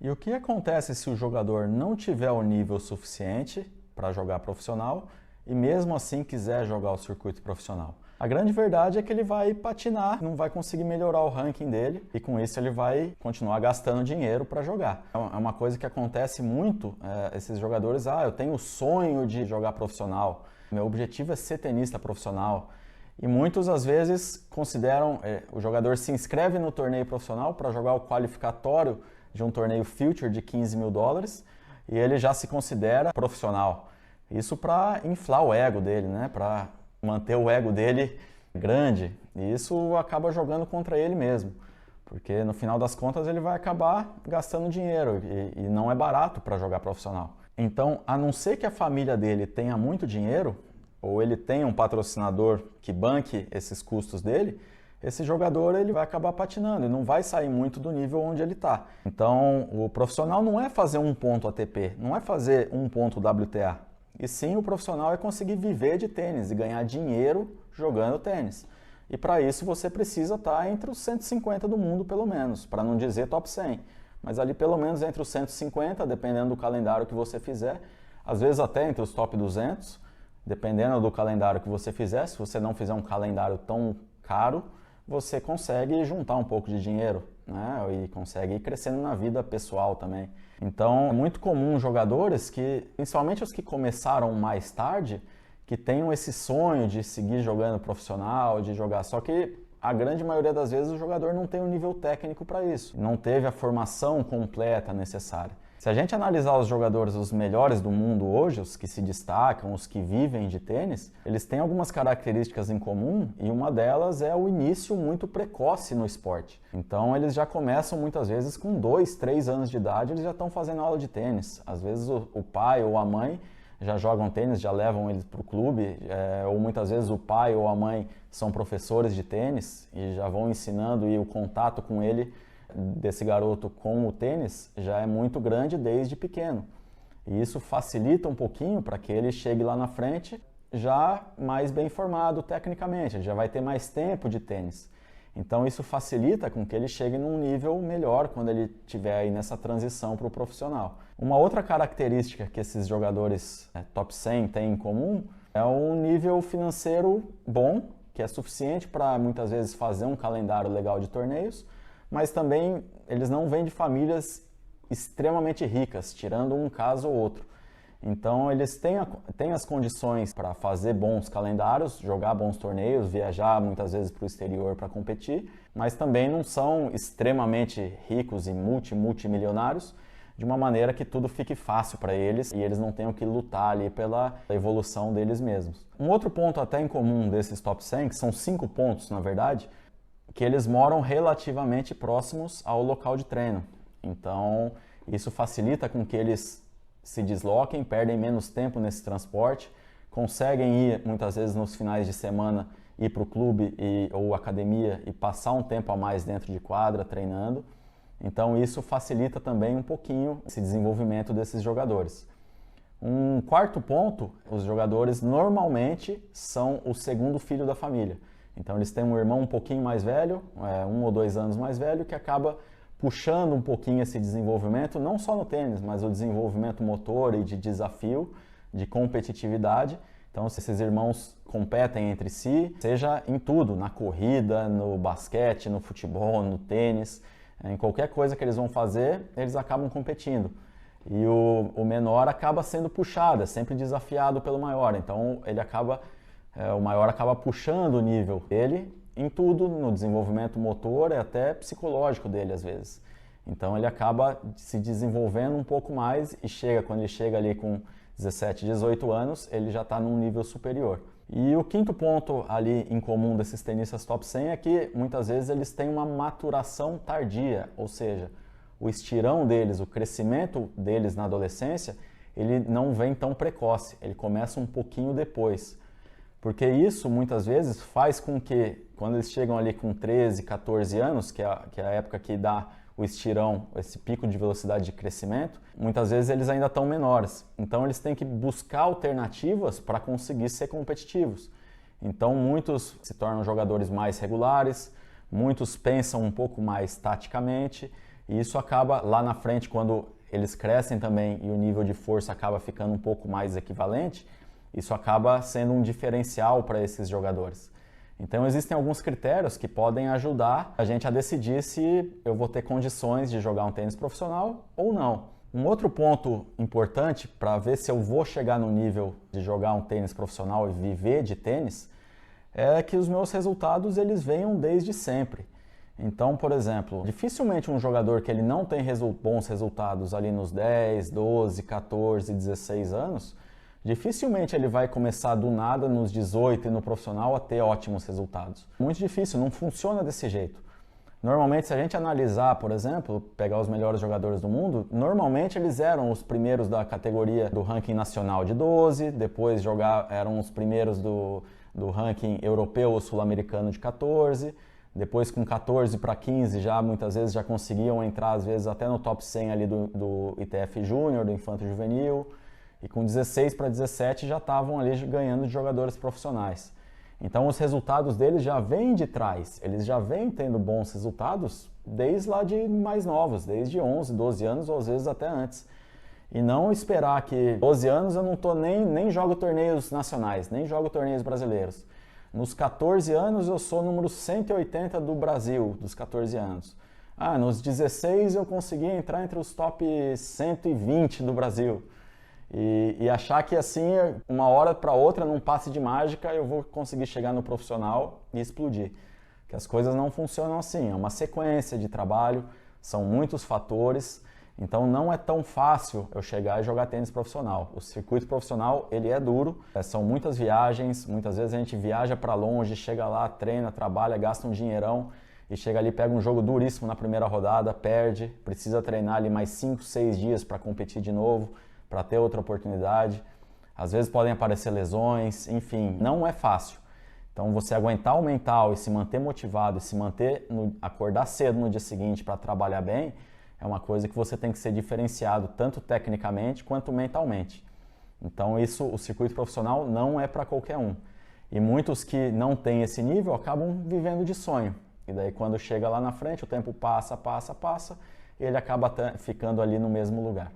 E o que acontece se o jogador não tiver o nível suficiente para jogar profissional e mesmo assim quiser jogar o circuito profissional? A grande verdade é que ele vai patinar, não vai conseguir melhorar o ranking dele e com isso ele vai continuar gastando dinheiro para jogar. É uma coisa que acontece muito, esses jogadores, eu tenho o sonho de jogar profissional, meu objetivo é ser tenista profissional. E muitos, às vezes, consideram, o jogador se inscreve no torneio profissional para jogar o qualificatório de um torneio Future de 15 mil dólares e ele já se considera profissional. Isso para inflar o ego dele, né? Para manter o ego dele grande. E isso acaba jogando contra ele mesmo, porque no final das contas ele vai acabar gastando dinheiro e não é barato para jogar profissional. Então, a não ser que a família dele tenha muito dinheiro, ou ele tenha um patrocinador que banque esses custos dele, esse jogador ele vai acabar patinando e não vai sair muito do nível onde ele está. Então, o profissional não é fazer um ponto ATP, não é fazer um ponto WTA. E sim, o profissional é conseguir viver de tênis e ganhar dinheiro jogando tênis. E para isso você precisa estar entre os 150 do mundo, pelo menos, para não dizer top 100. Mas ali pelo menos entre os 150, dependendo do calendário que você fizer, às vezes até entre os top 200, dependendo do calendário que você fizer. Se você não fizer um calendário tão caro, você consegue juntar um pouco de dinheiro, né? E consegue ir crescendo na vida pessoal também. Então, é muito comum jogadores que, principalmente os que começaram mais tarde, que tenham esse sonho de seguir jogando profissional, de jogar, só que a grande maioria das vezes o jogador não tem o nível técnico para isso, não teve a formação completa necessária. Se a gente analisar os jogadores, os melhores do mundo hoje, os que se destacam, os que vivem de tênis, eles têm algumas características em comum e uma delas é o início muito precoce no esporte. Então eles já começam muitas vezes com 2, 3 anos de idade, eles já estão fazendo aula de tênis. Às vezes o pai ou a mãe já jogam tênis, já levam eles para o clube, ou muitas vezes o pai ou a mãe são professores de tênis e já vão ensinando e o contato com ele desse garoto com o tênis já é muito grande desde pequeno. E isso facilita um pouquinho para que ele chegue lá na frente já mais bem formado tecnicamente, ele já vai ter mais tempo de tênis. Então isso facilita com que ele chegue num nível melhor quando ele estiver aí nessa transição para o profissional. Uma outra característica que esses jogadores top 100 têm em comum é um nível financeiro bom, que é suficiente para muitas vezes fazer um calendário legal de torneios, mas também eles não vêm de famílias extremamente ricas, tirando um caso ou outro. Então eles têm as condições para fazer bons calendários, jogar bons torneios, viajar muitas vezes para o exterior para competir, mas também não são extremamente ricos e multimilionários, de uma maneira que tudo fique fácil para eles e eles não tenham que lutar ali pela evolução deles mesmos. Um outro ponto até em comum desses top 100, que são 5 pontos na verdade, que eles moram relativamente próximos ao local de treino. Então, isso facilita com que eles se desloquem, perdem menos tempo nesse transporte, conseguem ir muitas vezes nos finais de semana, ir para o clube ou academia e passar um tempo a mais dentro de quadra treinando. Então, isso facilita também um pouquinho esse desenvolvimento desses jogadores. Um quarto ponto, os jogadores normalmente são o segundo filho da família. Então eles têm um irmão um pouquinho mais velho, 1 ou 2 anos mais velho, que acaba puxando um pouquinho esse desenvolvimento, não só no tênis, mas o desenvolvimento motor e de desafio, de competitividade. Então se esses irmãos competem entre si, seja em tudo, na corrida, no basquete, no futebol, no tênis, em qualquer coisa que eles vão fazer, eles acabam competindo. E o menor acaba sendo puxado, é sempre desafiado pelo maior, então o maior acaba puxando o nível dele em tudo, no desenvolvimento motor e até psicológico dele às vezes. Então ele acaba se desenvolvendo um pouco mais e quando ele chega ali com 17, 18 anos, ele já está num nível superior. E o quinto ponto ali em comum desses tenistas top 100 é que muitas vezes eles têm uma maturação tardia, ou seja, o estirão deles, o crescimento deles na adolescência, ele não vem tão precoce, ele começa um pouquinho depois. Porque isso, muitas vezes, faz com que, quando eles chegam ali com 13, 14 anos, que é a época que dá o estirão, esse pico de velocidade de crescimento, muitas vezes eles ainda estão menores. Então, eles têm que buscar alternativas para conseguir ser competitivos. Então, muitos se tornam jogadores mais regulares, muitos pensam um pouco mais taticamente, E isso acaba lá na frente, quando eles crescem também e o nível de força acaba ficando um pouco mais equivalente, isso acaba sendo um diferencial para esses jogadores. Então existem alguns critérios que podem ajudar a gente a decidir se eu vou ter condições de jogar um tênis profissional ou não. Um outro ponto importante para ver se eu vou chegar no nível de jogar um tênis profissional e viver de tênis é que os meus resultados eles venham desde sempre. Então, por exemplo, dificilmente um jogador que ele não tem bons resultados ali nos 10, 12, 14, 16 anos, dificilmente ele vai começar do nada nos 18 e no profissional a ter ótimos resultados. Muito difícil, não funciona desse jeito. Normalmente, se a gente analisar, por exemplo, pegar os melhores jogadores do mundo, normalmente eles eram os primeiros da categoria do ranking nacional de 12, depois eram os primeiros do ranking europeu ou sul-americano de 14, depois com 14 para 15 já muitas vezes já conseguiam entrar às vezes até no top 100 ali do ITF Júnior, do Infanto Juvenil, e com 16 para 17 já estavam ali ganhando de jogadores profissionais. Então os resultados deles já vêm de trás, eles já vêm tendo bons resultados desde lá de mais novos, desde 11, 12 anos ou às vezes até antes. E não esperar que 12 anos eu não tô nem jogo torneios nacionais, nem jogo torneios brasileiros. Nos 14 anos eu sou número 180 do Brasil, dos 14 anos. Nos 16 eu consegui entrar entre os top 120 do Brasil. E achar que assim, uma hora para outra, num passe de mágica, eu vou conseguir chegar no profissional e explodir. Que as coisas não funcionam assim, é uma sequência de trabalho, são muitos fatores, então não é tão fácil eu chegar e jogar tênis profissional. O circuito profissional, ele é duro, são muitas viagens, muitas vezes a gente viaja para longe, chega lá, treina, trabalha, gasta um dinheirão e chega ali, pega um jogo duríssimo na primeira rodada, perde, precisa treinar ali mais 5, 6 dias para competir de novo, para ter outra oportunidade. Às vezes podem aparecer lesões, enfim, não é fácil. Então você aguentar o mental e se manter motivado e se manter acordar cedo no dia seguinte para trabalhar bem, é uma coisa que você tem que ser diferenciado tanto tecnicamente quanto mentalmente. Então o circuito profissional não é para qualquer um. E muitos que não têm esse nível acabam vivendo de sonho. E daí quando chega lá na frente, o tempo passa, e ele acaba ficando ali no mesmo lugar.